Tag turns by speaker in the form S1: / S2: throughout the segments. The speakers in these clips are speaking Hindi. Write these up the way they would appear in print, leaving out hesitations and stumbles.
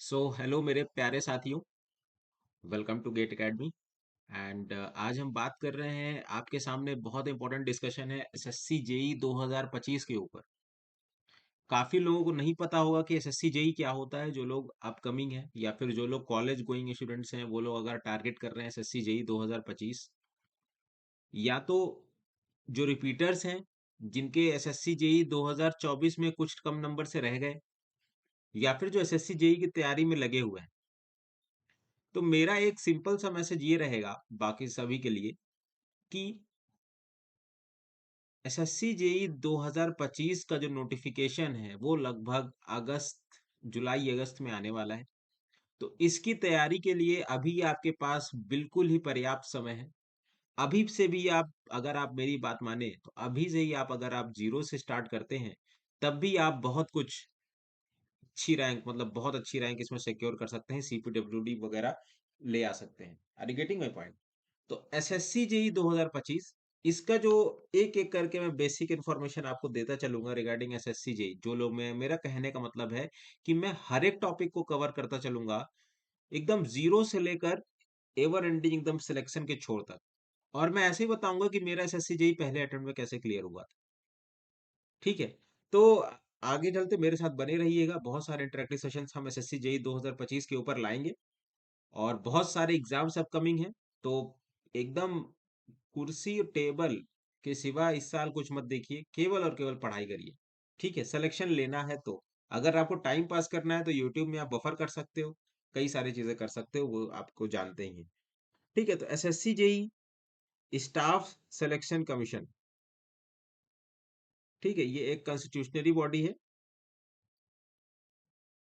S1: हेलो मेरे प्यारे साथियों। Welcome to GATE academy. And आज हम बात कर रहे हैं, आपके सामने बहुत इंपॉर्टेंट डिस्कशन है एसएससी जेई 2025 के ऊपर। काफी लोगों को नहीं पता होगा कि एसएससी जेई क्या होता है। जो लोग अपकमिंग हैं या फिर जो लोग कॉलेज गोइंग स्टूडेंट्स हैं, वो लोग अगर टारगेट कर रहे हैं एसएससी जेई 2025, या तो जो रिपीटर्स हैं जिनके एसएससी जेई 2024 में कुछ कम नंबर से रह गए, या फिर जो एसएससी जेई की तैयारी में लगे हुए हैं। तो मेरा एक सिंपल सा मैसेज ये रहेगा बाकी सभी के लिए कि एसएससी जेई 2025 का जो नोटिफिकेशन है वो लगभग अगस्त, जुलाई अगस्त में आने वाला है। तो इसकी तैयारी के लिए अभी आपके पास बिल्कुल ही पर्याप्त समय है। अभी से भी आप, अगर आप मेरी बात माने तो अभी से ही आप, अगर आप जीरो से स्टार्ट करते हैं, तब भी आप बहुत कुछ अच्छी रैंक, मतलब बहुत अच्छी रैंक इसमें सिक्योर कर सकते हैं, सीपीडब्ल्यूडी वगैरह ले आ सकते हैं। Are you getting my point? तो एसएससी जेई 2025, इसका जो एक एक करके मैं बेसिक इन्फॉर्मेशन आपको देता चलूंगा रिगार्डिंग एसएससी जेई। जो लोग, मैं, मेरा कहने का मतलब है कि मैं हर एक टॉपिक को कवर करता चलूंगा, एकदम जीरो से लेकर एवर एंडिंग एकदम सिलेक्शन के छोर तक। और मैं ऐसे ही बताऊंगा कि मेरा एसएससी जेई पहले अटेम्प्ट में कैसे क्लियर हुआ था। ठीक है? तो आगे चलते मेरे साथ बने रहिएगा। बहुत सारे इंटरेक्टिव सेशंस हम एसएससी जेई 2025 के ऊपर लाएंगे, और बहुत सारे एग्जाम्स अपकमिंग हैं। तो एकदम कुर्सी और टेबल के सिवा इस साल कुछ मत देखिए, केवल और केवल पढ़ाई करिए। ठीक है? सिलेक्शन लेना है तो, अगर आपको टाइम पास करना है तो यूट्यूब में आप बफर कर सकते हो, कई सारी चीजें कर सकते हो, वो आपको जानते ही हैं। ठीक है? तो SSC JEE staff selection commission, ठीक है, ये एक कॉन्स्टिट्यूशनरी बॉडी है।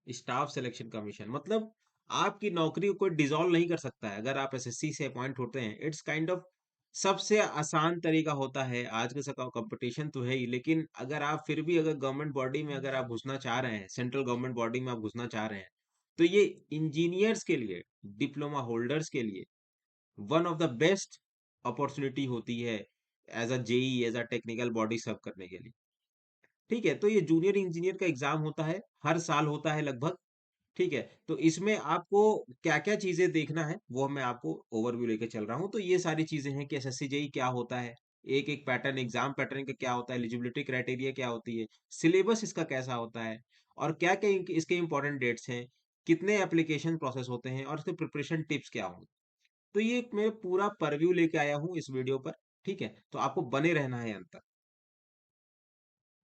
S1: स्टाफ सिलेक्शन कमीशन मतलब आपकी नौकरी को कोई डिसॉल्व नहीं कर सकता है अगर आप एसएससी से अपॉइंट होते हैं। इट्स काइंड ऑफ सबसे आसान तरीका होता है। आज के समय कंपटीशन तो है ही, लेकिन अगर आप फिर भी, अगर गवर्नमेंट बॉडी में अगर आप घुसना चाह रहे हैं, सेंट्रल गवर्नमेंट बॉडी में आप घुसना चाह रहे हैं, तो ये इंजीनियर्स के लिए, डिप्लोमा होल्डर्स के लिए one of the best opportunity होती है, as a JE, as a technical body serve करने के लिए। ठीक है? तो ये जूनियर इंजीनियर का एग्जाम होता है, हर साल होता है लगभग। ठीक है? तो इसमें आपको क्या-क्या चीज़ें देखना है, वो मैं आपको ओवरव्यू लेके चल रहा हूँ। तो ये सारी चीज़ें हैं कि एसएससी जेईई क्या होता है, एक-एक पैटर्न, एग्ज़ाम पैटर्न का क्या होता है, एलिजिबिलिटी क्राइटेरिया क्या होती है, सिलेबस इसका कैसा होता है, और क्या-क्या इसके इम्पोर्टेंट डेट्स हैं, कितने एप्लीकेशन प्रोसेस होते हैं, और इसके प्रिपरेशन टिप्स क्या होंगे। तो ये एक मैं पूरा परव्यू लेके आया हूँ इस वीडियो पर। ठीक है? तो आपको बने रहना है अंत तक।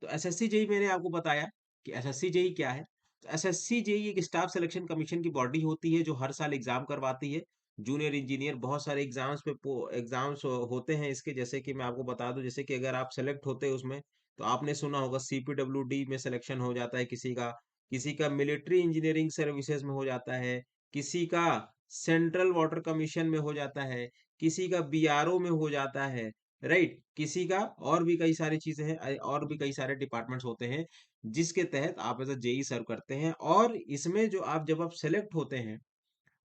S1: तो एसएससी जेईई मैंने आपको बताया कि एसएससी जेईई क्या है। तो एसएससी जेईई एक स्टाफ सिलेक्शन कमीशन की बॉडी होती है जो हर साल एग्जाम करवाती है। जूनियर इंजीनियर, बहुत सारे एग्जाम्स पे एग्जाम्स होते हैं इसके। जैसे कि मैं आपको बता दूं, जैसे कि अगर आप सेलेक्ट होते हैं उसमें, तो आपने सुना होगा सीपीडब्ल्यूडी में सिलेक्शन हो जाता है किसी का मिलिट्री इंजीनियरिंग सर्विसेज में हो जाता है, किसी का सेंट्रल वाटर कमीशन में हो जाता है, किसी का बीआरओ में हो जाता है, राइट, किसी का, और भी कई सारी चीजें हैं, और भी कई सारे डिपार्टमेंट्स होते हैं जिसके तहत आप एज अ जेई सर्व करते हैं। और इसमें जो आप, जब आप सेलेक्ट होते हैं,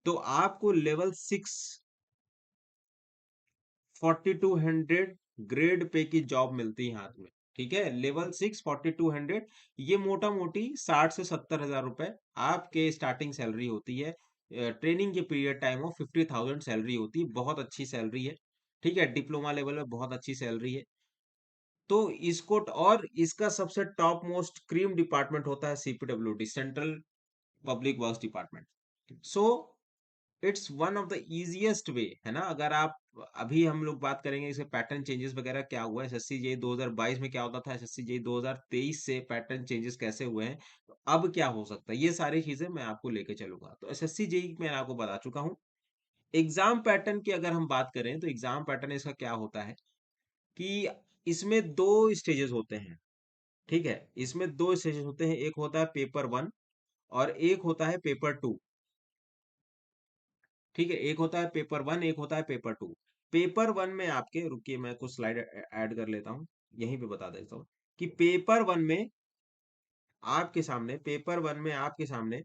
S1: तो आपको लेवल 6 4200 ग्रेड पे की जॉब मिलती है हाथ में। ठीक है? लेवल 6 4200, ये मोटा मोटी 60 से 70 हजार रुपए आपके स्टार्टिंग सैलरी होती है। ट्रेनिंग के पीरियड टाइम ऑफ 50,000 सैलरी होती है, बहुत अच्छी सैलरी है। ठीक है? डिप्लोमा लेवल में बहुत अच्छी सैलरी है। तो इसको, और इसका सबसे टॉप मोस्ट क्रीम डिपार्टमेंट होता है CPWD, central public works department. So it's one of the easiest way, है ना? अगर आप, अभी हम लोग बात करेंगे इसके पैटर्न चेंजेस वगैरह क्या हुआ है। एसएससी जेई 2022 में क्या होता था, एसएससी जेई 2023 से पैटर्न चेंजेस कैसे हुए हैं, तो अब क्या हो सकता है, ये सारी चीजें मैं आपको लेके चलूंगा। तो एसएससी जेई मैं आपको बता चुका हूँ। एग्जाम पैटर्न की अगर हम बात करें, तो एग्जाम पैटर्न इसका क्या होता है कि इसमें दो स्टेजेस होते हैं। ठीक है? इसमें दो स्टेजेस होते हैं, एक होता है पेपर वन और एक होता है पेपर टू। ठीक है? एक होता है पेपर वन, एक होता है पेपर टू। पेपर वन में आपके, रुकिए मैं कुछ स्लाइड ऐड कर लेता हूं, यहीं पे बता देता हूं कि पेपर वन में आपके सामने, पेपर वन में आपके सामने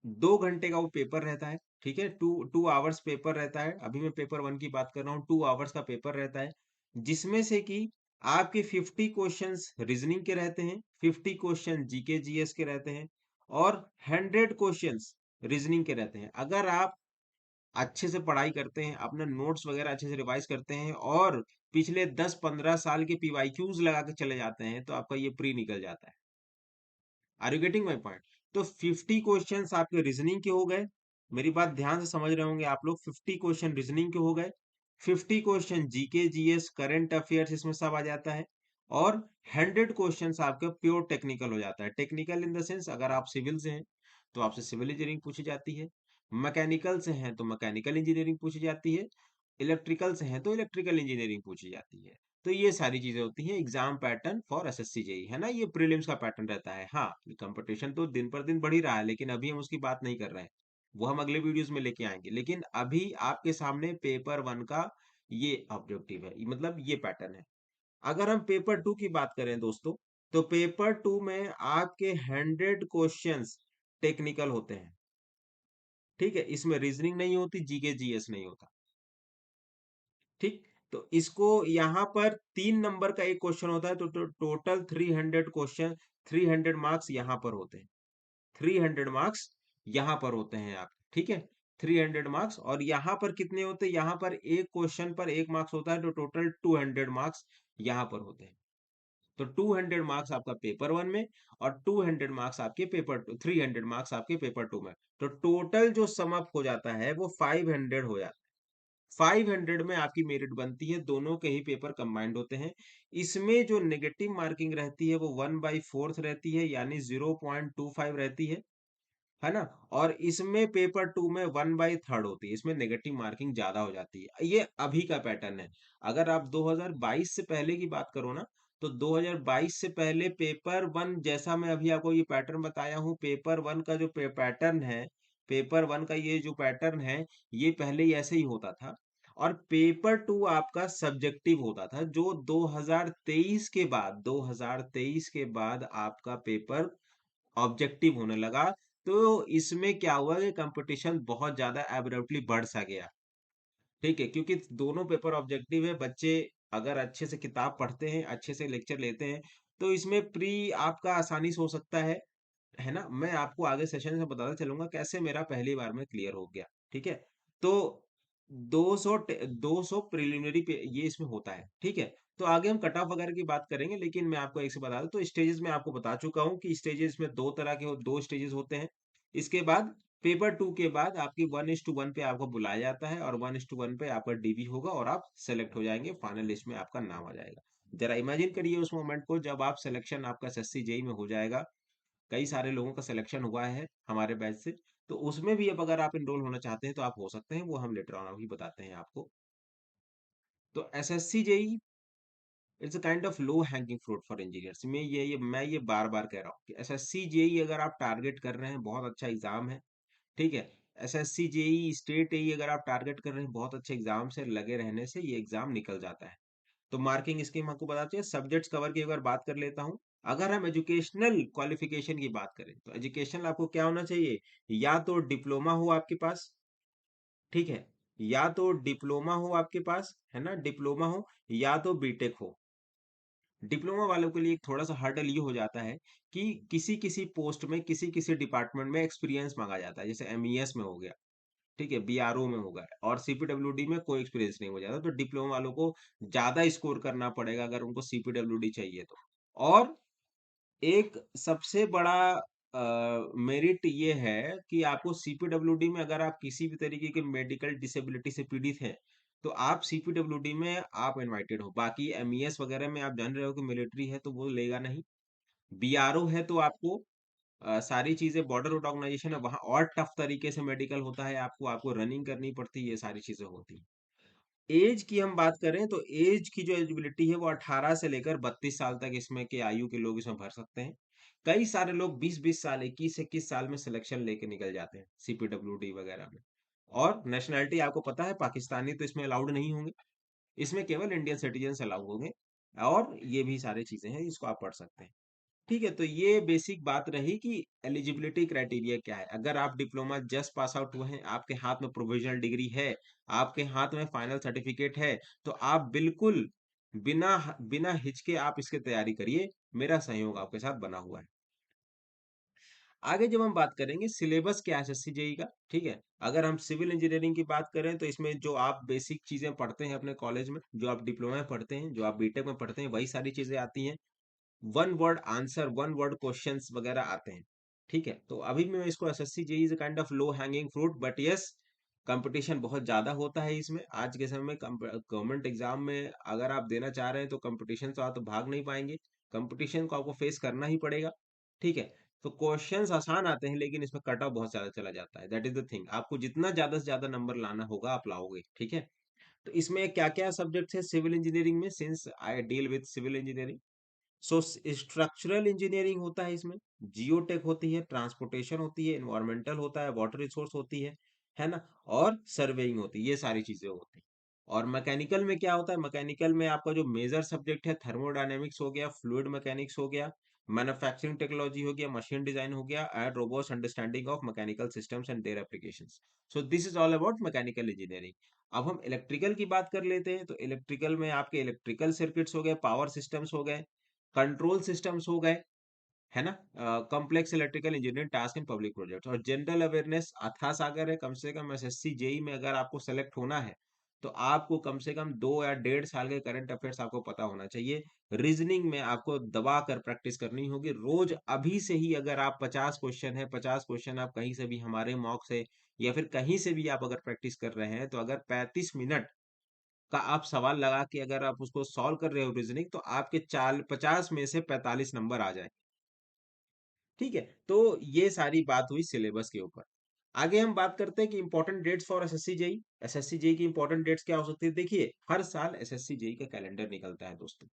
S1: 2 घंटे का वो पेपर रहता है। ठीक है? टू टू आवर्स पेपर रहता है। अभी मैं पेपर वन की बात कर रहा हूँ। 2 आवर्स का पेपर रहता है, जिसमें से कि आपके 50 क्वेश्चंस रीजनिंग के रहते हैं, 50 क्वेश्चन जीके जीएस के रहते हैं, और 100 क्वेश्चंस रीजनिंग के रहते हैं। अगर आप अच्छे से पढ़ाई करते हैं, अपने नोट्स वगैरह अच्छे से रिवाइज करते हैं और पिछले 10-15 साल के पीवाईक्यूज लगा के चले जाते हैं, तो आपका ये प्री निकल जाता है। Are you getting my point? तो 50 क्वेश्चंस आपके रीजनिंग के हो गए। मेरी बात ध्यान से समझ रहे होंगे आप लोग। 50 क्वेश्चन रीजनिंग के हो गए, 50 question GK GS current affairs इसमें सब आ जाता है, और 100 क्वेश्चंस आपके प्योर टेक्निकल हो जाता है। टेक्निकल इन द सेंस, अगर आप सिविल से हैं तो आपसे सिविल इंजीनियरिंग पूछी जाती है, मैकेनिकल से हैं तो मैकेनिकल इंजीनियरिंग पूछी जाती है, इलेक्ट्रिकल से हैं तो इलेक्ट्रिकल इंजीनियरिंग पूछी जाती है। तो ये सारी चीजें होती हैं exam pattern for SSC JEE, है ना। ये प्रीलिम्स का पैटर्न रहता है। हाँ, कंपटीशन तो दिन पर दिन बढ़ ही रहा है, लेकिन अभी हम उसकी बात नहीं कर रहे हैं, वो हम अगले वीडियोस में लेके आएंगे। लेकिन अभी आपके सामने पेपर वन का ये ऑब्जेक्टिव है, मतलब ये पैटर्न है। अगर हम पेपर टू की बात करें दोस्तों, तो पेपर टू में आपके 100 क्वेश्चंस टेक्निकल होते हैं। ठीक है, इसमें रीजनिंग नहीं होती, जीके जीएस नहीं होता। ठीक, तो इसको यहाँ पर 3 नंबर का एक क्वेश्चन होता है, तो टोटल 300 क्वेश्चन, 300 मार्क्स यहाँ पर होते हैं। 300 मार्क्स यहाँ पर होते हैं आप। ठीक है, 300 मार्क्स। और यहाँ पर कितने होते हैं? यहाँ पर एक क्वेश्चन पर 1 मार्क्स होता है, तो टोटल 200 मार्क्स यहाँ पर होते हैं। तो 200 मार्क्स आपका पेपर वन में, और 200 मार्क्स आपके पेपर टू, 300 मार्क्स आपके पेपर टू में। तो टोटल जो सम अप हो जाता है वो 500 हो जाता है। 500 में आपकी मेरिट बनती है, दोनों के ही पेपर कंबाइंड होते हैं। इसमें जो नेगेटिव मार्किंग रहती है वो 1/4 रहती है, यानी 0.25 रहती है ना। और इसमें पेपर टू में 1/3 होती है, इसमें नेगेटिव मार्किंग ज्यादा हो जाती है। ये अभी का पैटर्न है। अगर आप 2022 से पहले की बात करो ना, तो 2022 से पहले पेपर वन, जैसा मैं अभी आपको ये पैटर्न बताया हूँ, पेपर वन का जो पैटर्न है, पेपर वन का ये जो पैटर्न है, ये पहले ही ऐसे ही होता था। और पेपर टू आपका सब्जेक्टिव होता था, जो 2023 के बाद, 2023 के बाद आपका पेपर ऑब्जेक्टिव होने लगा। तो इसमें क्या हुआ कि कंपटीशन बहुत ज्यादा एब्रप्टली बढ़ सा गया। ठीक है, क्योंकि दोनों पेपर ऑब्जेक्टिव है। बच्चे अगर अच्छे से किताब पढ़ते हैं, अच्छे से लेक्चर लेते हैं, तो इसमें प्री आपका आसानी से हो सकता है ना। मैं आपको आगे सेशन में बताता चलूंगा कैसे मेरा पहली बार में क्लियर हो गया। ठीक है, तो 200 200 प्रिलिमिनरी पे ये इसमें होता है। ठीक है, तो आगे हम कट ऑफ वगैरह की बात करेंगे, लेकिन मैं आपको एक से बता दूं, तो स्टेजेस में आपको बता चुका हूँ कि स्टेजेस में दो तरह के दो स्टेजेस होते हैं। इसके बाद पेपर टू के बाद आपकी 1:1 पे आपको बुलाया जाता है, और 1:1 पे आपका डीवी होगा और आप सेलेक्ट हो जाएंगे, फाइनल लिस्ट में आपका नाम आ जाएगा। जरा इमेजिन करिए उस मोमेंट को, जब आप सिलेक्शन आपका एसएससी जेई में हो जाएगा। कई सारे लोगों का सिलेक्शन हुआ है हमारे बैच से, तो उसमें भी अब अगर आप एनरोल होना चाहते हैं तो आप हो सकते हैं, वो हम लेटर ऑन अभी बताते हैं आपको। तो SSC JEE it's a kind of low hanging fruit for engineers में। मैं ये बार बार कह रहा हूँ कि एसएससी जेई अगर आप टारगेट कर रहे हैं, बहुत अच्छा एग्जाम है। ठीक है, एसएससी जेई स्टेट एई अगर आप टारगेट कर रहे हैं, बहुत अच्छे एग्जाम से लगे रहने से ये एग्जाम निकल जाता है। तो मार्किंग स्कीम आपको बताते हैं। सब्जेक्ट्स कवर की अगर बात कर लेता हूँ, अगर हम एजुकेशनल क्वालिफिकेशन की बात करें, तो एजुकेशनल आपको क्या होना चाहिए? या तो डिप्लोमा हो आपके पास, ठीक है, या तो डिप्लोमा हो आपके पास, है ना, डिप्लोमा हो, या तो बीटेक हो। डिप्लोमा वालों के लिए एक थोड़ा सा हर्डल ये हो जाता है कि किसी किसी पोस्ट में, किसी किसी डिपार्टमेंट में एक्सपीरियंस मांगा जाता है, जैसे एमईएस में हो गया, ठीक है, बीआरओ में होगा, और सीपीडब्ल्यूडी में कोई एक्सपीरियंस नहीं हो जाता। तो डिप्लोमा वालों को ज्यादा स्कोर करना पड़ेगा अगर उनको सीपीडब्ल्यूडी चाहिए तो। और एक सबसे बड़ा मेरिट ये है कि आपको सीपीडब्ल्यूडी में, अगर आप किसी भी तरीके के मेडिकल डिसेबिलिटी से पीड़ित हैं, तो आप सीपीडब्ल्यूडी में आप इनवाइटेड हो। बाकी एमईएस वगैरह में आप जान रहे हो कि मिलिट्री है तो वो लेगा नहीं। बीआरओ है तो आपको सारी चीजें, बॉर्डर रोड ऑर्गेनाइजेशन है वहां, और टफ तरीके से मेडिकल होता है, आपको आपको रनिंग करनी पड़ती है, ये सारी चीजें होती हैं। एज की हम बात करें, तो एज की जो एलिजिबिलिटी है वो 18 से लेकर 32 साल तक इसमें के आयु के लोग इसमें भर सकते हैं। कई सारे लोग 20-20 साल, 21-21 साल में सिलेक्शन लेके निकल जाते हैं सीपीडब्ल्यूडी वगैरह में। और नेशनैलिटी आपको पता है, पाकिस्तानी तो इसमें अलाउड नहीं होंगे, इसमें केवल इंडियन सिटीजन अलाउ होंगे। और ये भी सारी चीजें हैं, इसको आप पढ़ सकते हैं। ठीक है, तो ये बेसिक बात रही कि एलिजिबिलिटी क्राइटेरिया क्या है। अगर आप डिप्लोमा जस्ट पास आउट हुए हैं, आपके हाथ में प्रोविजनल डिग्री है, आपके हाथ में फाइनल सर्टिफिकेट है, तो आप बिल्कुल बिना बिना हिचके आप इसकी तैयारी करिए। मेरा सहयोग आपके साथ बना हुआ है। आगे जब हम बात करेंगे सिलेबस क्या है एसएससी जेई का, ठीक है। अगर हम सिविल इंजीनियरिंग की बात करें तो इसमें जो आप बेसिक चीजें पढ़ते हैं अपने कॉलेज में, जो आप डिप्लोमा में पढ़ते हैं, जो आप बीटेक में पढ़ते हैं, वही सारी चीजें आती हैं। One word answer, one word questions वगैरह आते हैं, ठीक है। तो अभी मैं इसको SSC JE is kind of low hanging fruit, but yes competition बहुत ज्यादा होता है इसमें। आज के समय में गवर्नमेंट एग्जाम में अगर आप देना चाह रहे हैं तो कंपटीशन से आप तो भाग नहीं पाएंगे, कंपटीशन को आपको फेस करना ही पड़ेगा, ठीक है। तो क्वेश्चंस आसान आते हैं लेकिन इसमें कट ऑफ बहुत ज्यादा चला जाता है, दैट इज द थिंग। आपको जितना ज्यादा से ज्यादा नंबर लाना होगा आप लाओगे, ठीक है। तो इसमें क्या क्या सब्जेक्ट्स है सिविल इंजीनियरिंग में, since I deal with civil engineering. So structural engineering होता है इसमें, जियोटेक होती है, ट्रांसपोर्टेशन होती है, इन्वायरमेंटल होता है, वाटर रिसोर्स होती है ना, और सर्वेइंग होती है, ये सारी चीजें होती हैं। और मैकेनिकल में क्या होता है, मैकेनिकल में आपका जो मेजर सब्जेक्ट है थर्मोडायनेमिक्स हो गया, फ्लूइड मैकेनिक्स हो गया, मैन्युफैक्चरिंग टेक्नोलॉजी हो गया, मशीन डिजाइन हो गया, and robust understanding of mechanical systems and their applications. So this is all about mechanical engineering. अब हम इलेक्ट्रिकल की बात कर लेते हैं, तो इलेक्ट्रिकल में आपके इलेक्ट्रिकल सर्किट्स हो गए, पावर सिस्टम्स हो गए, कंट्रोल सिस्टम्स हो गए, है ना, complex electrical engineering task in public projects. और जनरल अवेयरनेस अथाह सागर है, कम से कम एसएससी जेई में अगर आपको सेलेक्ट होना है तो आपको कम से कम 2 या 1.5 साल के करंट अफेयर्स आपको पता होना चाहिए। रीजनिंग में आपको दबा कर प्रैक्टिस करनी होगी रोज, अभी से ही। अगर आप 50 क्वेश्चन है, 50 क्वेश्चन आप कहीं से भी हमारे मॉक से या फिर कहीं से भी आप अगर प्रैक्टिस कर रहे हैं, तो अगर 35 मिनट का आप सवाल लगा के अगर आप उसको सॉल्व कर रहे हो रीजनिंग, तो आपके चाल 50 में से 45 नंबर आ जाए, ठीक है। तो ये सारी बात हुई सिलेबस के ऊपर। आगे हम बात करते हैं कि important dates for SSC JE. SSC JE की इंपॉर्टेंट डेट्स क्या हो सकती है, देखिए हर साल एसएससी जेई का कैलेंडर निकलता है दोस्तों,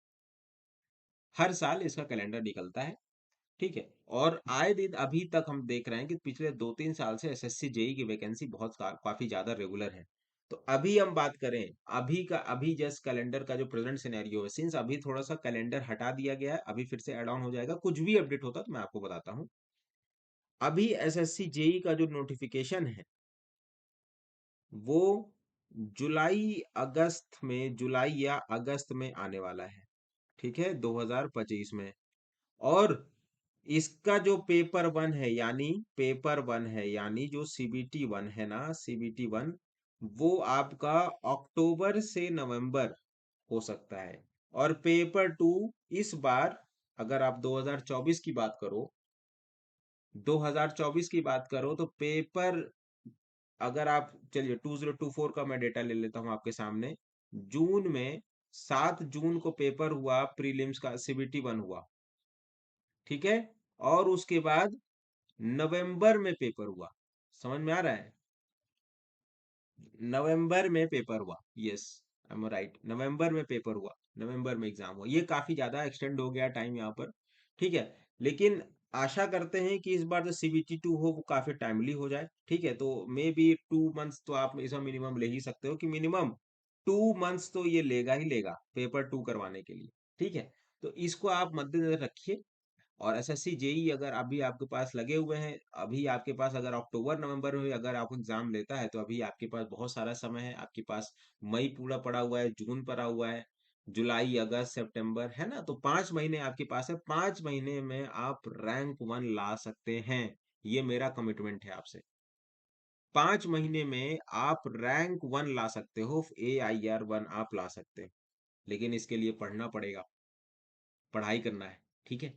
S1: हर साल इसका कैलेंडर निकलता है, ठीक है। और आए दिन अभी तक हम देख रहे हैं कि पिछले 2-3 साल से एसएससी जेई की वैकेंसी बहुत काफी ज्यादा रेगुलर है। तो अभी हम बात करें, अभी जस्ट कैलेंडर का जो प्रेजेंट सिनेरियो है, सिंस अभी थोड़ा सा कैलेंडर हटा दिया गया है, अभी फिर से ऐड ऑन हो जाएगा, कुछ भी अपडेट होता है तो मैं आपको बताता हूँ। अभी एसएससी जेई का जो नोटिफिकेशन है वो जुलाई या अगस्त में आने वाला है, ठीक है, 2025 में। और इसका जो पेपर वन है, यानी जो सीबीटी 1 है ना, सीबीटी 1 वो आपका अक्टूबर से नवंबर हो सकता है। और पेपर 2 इस बार, अगर आप 2024 की बात करो तो पेपर, अगर आप चलिए 2024 का मैं डेटा ले लेता हूं आपके सामने। जून में 7 जून को पेपर हुआ प्रीलिम्स का, सीबीटी 1 हुआ, ठीक है। और उसके बाद नवंबर में पेपर हुआ, समझ में आ रहा है, नवंबर में पेपर हुआ, यस आई एम राइट, नवंबर में पेपर हुआ, नवंबर में एग्जाम हुआ। ये काफी ज्यादा एक्सटेंड हो गया टाइम यहाँ पर, ठीक है। लेकिन आशा करते हैं कि इस बार जो सीबीटी 2 हो वो काफी टाइमली हो जाए, ठीक है। तो मे बी 2 मंथ्स तो आप इसमें मिनिमम ले ही सकते हो, कि मिनिमम 2 मंथ्स तो ये लेगा ही लेगा पेपर 2 करवाने के लिए, ठीक है। तो इसको आप मद्देनजर रखिए। और एसएससी जेई अगर अभी आपके पास लगे हुए हैं, अभी आपके पास अगर अक्टूबर नवंबर में अगर आप एग्जाम लेता है तो अभी आपके पास बहुत सारा समय है, आपके पास मई पूरा पड़ा हुआ है, जून पड़ा हुआ है, जुलाई अगस्त सितंबर, है ना। तो 5 महीने आपके पास है, 5 महीने में आप रैंक 1 ला सकते हैं, ये मेरा कमिटमेंट है आपसे। 5 महीने में आप रैंक 1 ला सकते हो, AIR 1 आप ला सकते हो। लेकिन इसके लिए पढ़ना पड़ेगा, पढ़ाई करना है, ठीक है।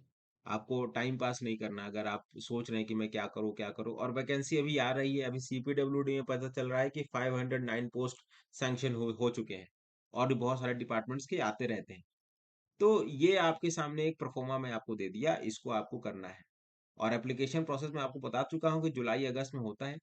S1: आपको टाइम पास नहीं करना। अगर आप सोच रहे हैं कि मैं क्या करूं क्या करूं, और वैकेंसी अभी आ रही है, अभी सीपीडब्ल्यूडी में पता चल रहा है कि 509 पोस्ट सैंक्शन हो चुके हैं, और भी बहुत सारे डिपार्टमेंट्स के आते रहते हैं। तो ये आपके सामने एक परफॉर्मा मैं आपको दे दिया, इसको आपको करना है। और एप्लीकेशन प्रोसेस मैं आपको बता चुका हूँ कि जुलाई अगस्त में होता है।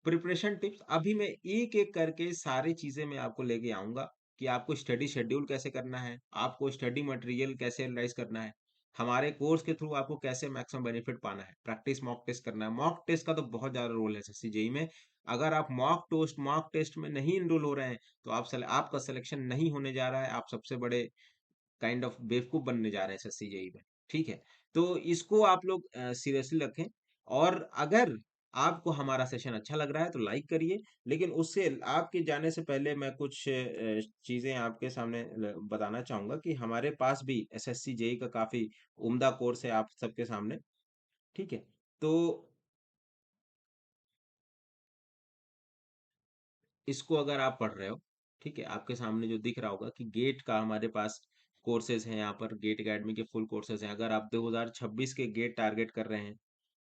S1: प्रिपरेशन टिप्स अभी मैं एक एक करके सारी चीजें मैं आपको लेके आऊंगा, कि आपको स्टडी शेड्यूल कैसे करना है, आपको स्टडी मटेरियल कैसे एनालाइज करना है, हमारे कोर्स के थ्रू आपको कैसे मैक्सिमम बेनिफिट पाना है, प्रैक्टिस मॉक टेस्ट करना है। मॉक टेस्ट का तो बहुत ज्यादा रोल है एसएससी जेई में। अगर आप मॉक टेस्ट में नहीं इनरोल हो रहे हैं तो आपका सिलेक्शन नहीं होने जा रहा है, आप सबसे बड़े काइंड ऑफ बेवकूफ बनने जा रहे हैं एसएससी जेई में, ठीक है। तो इसको आप लोग सीरियसली रखें। और अगर आपको हमारा सेशन अच्छा लग रहा है तो लाइक करिए। लेकिन उससे आपके जाने से पहले मैं कुछ चीजें आपके सामने बताना चाहूंगा, कि हमारे पास भी एसएससी जेई का काफी उम्दा कोर्स है आप सबके सामने, ठीक है। तो इसको अगर आप पढ़ रहे हो, ठीक है, आपके सामने जो दिख रहा होगा कि गेट का हमारे पास कोर्सेज हैं, यहाँ पर गेट एकेडमी के फुल कोर्सेज हैं। अगर आप 2026 के गेट टारगेट कर रहे हैं,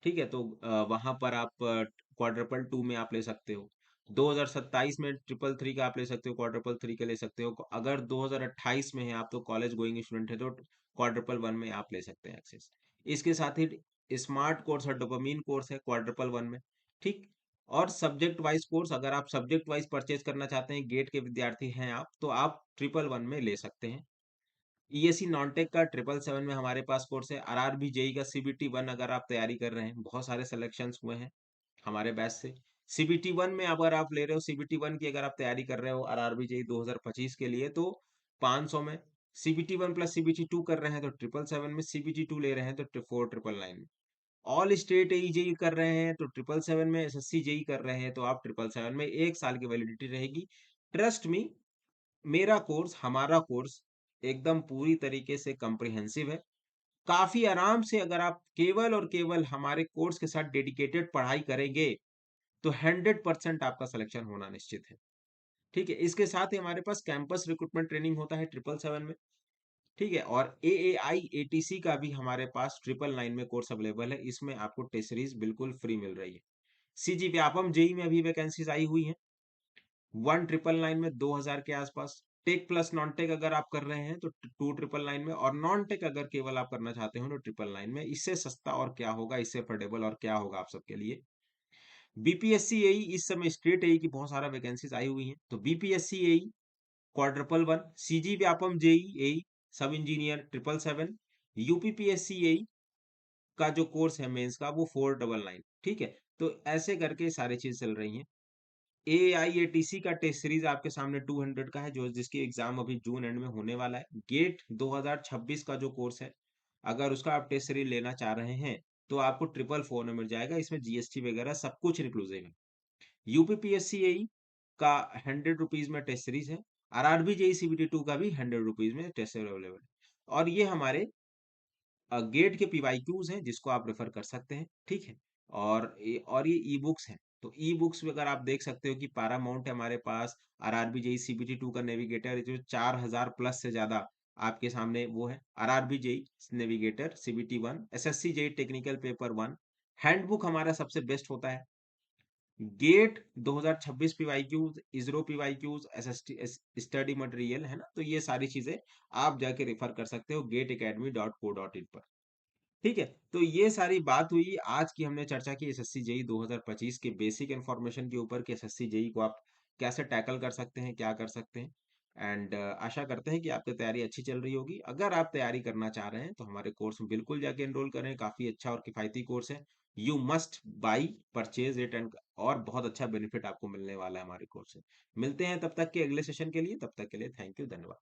S1: ठीक है, तो वहां पर आप क्वाड्रपल टू में आप ले सकते हो। 2027 में ट्रिपल थ्री का आप ले सकते हो, क्वाड्रपल थ्री का ले सकते हो। अगर 2028 में है आप तो कॉलेज गोइंग स्टूडेंट है तो क्वाड्रपल वन में आप ले सकते हैं एक्सेस। इसके साथ ही स्मार्ट कोर्स और डोपामीन कोर्स है क्वाड्रपल वन में, ठीक। और सब्जेक्ट वाइज कोर्स, अगर आप सब्जेक्ट वाइज परचेज करना चाहते हैं, गेट के विद्यार्थी हैं आप, तो आप ट्रिपल वन में ले सकते हैं। ईएससी नॉनटेक का 777 में हमारे पास कोर्स है। आरआरबी जेई का सीबीटी वन अगर आप तैयारी कर रहे हैं, बहुत सारे सिलेक्शंस हुए हैं हमारे बैच से। सीबीटी वन में अगर आप ले रहे हो, सीबीटी वन की अगर आप तैयारी कर रहे हो आरआरबी जेई 2025 के लिए, तो 500 में। CBT one plus CBT two कर रहे हैं तो 777 में। सीबीटी टू ले रहे हैं तो 4999 में। ऑल स्टेट एई जेई कर रहे हैं तो 777 में। एसएससी जेई कर रहे हैं तो आप 777 में। 1 साल की वैलिडिटी रहेगी। ट्रस्ट मी, मेरा कोर्स, हमारा कोर्स एकदम पूरी तरीके से कॉम्प्रिहेंसिव है। काफी आराम से अगर आप केवल और केवल हमारे कोर्स के साथ डेडिकेटेड पढ़ाई करेंगे तो 100% आपका सिलेक्शन होना निश्चित है, ठीक है। इसके साथ ही हमारे पास कैंपस रिक्रूटमेंट ट्रेनिंग होता है 777 में, ठीक है। और एएआई एटीसी का भी हमारे पास 999 में कोर्स अवेलेबल है। इसमें आपको टेस्ट सीरीज बिल्कुल फ्री मिल रही है। सीजी व्यापम जेई में अभी वैकेंसीज आई हुई हैं 1999 में 2000 के आसपास। टेक प्लस नॉन टेक अगर आप कर रहे हैं तो 2999 में। और नॉन टेक अगर केवल आप करना चाहते हो तो 999 में। इससे सस्ता और क्या होगा, इससे अफोर्डेबल और क्या होगा आप सबके लिए। बीपीएससी एई, इस समय स्टेट एई की बहुत सारा वैकेंसीज आई हुई हैं, तो BPSC AE quadruple one, CG Vyapam JE AE sub engineer 777, UPPSC एई का जो कोर्स है मेंस का वो 499, ठीक है। तो ऐसे करके सारी चीज चल रही हैं। एआईएटीसी का टेस्ट सीरीज आपके सामने 200 का है, जो जिसकी एग्जाम अभी जून एंड में होने वाला है। गेट 2026 का जो कोर्स है, अगर उसका आप टेस्ट सीरीज लेना चाह रहे हैं तो आपको 444 में मिल जाएगा। इसमें जीएसटी वगैरह सब कुछ इंक्लूसिव है। यूपीपीएससी का 100 रुपीज में टेस्ट सीरीज है। आरआरबी जेई सीबीटी टू का भी 100 रुपीज में टेस्ट सीरीज अवेलेबल है। और ये हमारे गेट के पीवाईक्यूज हैं जिसको आप रेफर कर सकते हैं, ठीक है। और ये ई बुक्स हैं, तो ई बुक्स में अगर आप देख सकते हो कि पैरामाउंट है हमारे पास। आरआरबी जेई सीबीटी टू का नेविगेटर जो 4000 प्लस से ज्यादा आपके सामने वो है। RRB JE navigator CBT one, SSC JE technical paper one. Handbook हमारा सबसे बेस्ट होता है। GATE 2026 PYQs, ISRO PYQs, SST study material है ना, तो ये सारी चीजें आप जाके रेफर कर सकते हो getakademy.co.in पर, ठीक है। तो ये सारी बात हुई आज की, हमने चर्चा की एसएससी जेई 2025 के बेसिक इन्फॉर्मेशन के ऊपर कि एसएससी जेई को आप कैसे टैकल कर सकते हैं, क्या कर सकते हैं। एंड आशा करते हैं कि आपकी तैयारी अच्छी चल रही होगी। अगर आप तैयारी करना चाह रहे हैं तो हमारे कोर्स में बिल्कुल जाके एनरोल करें। काफी अच्छा और किफायती कोर्स है। You must by purchase it and, और बहुत अच्छा बेनिफिट आपको मिलने वाला है हमारे कोर्स से। मिलते हैं तब तक के अगले सेशन के लिए। तब तक के लिए थैंक यू, धन्यवाद।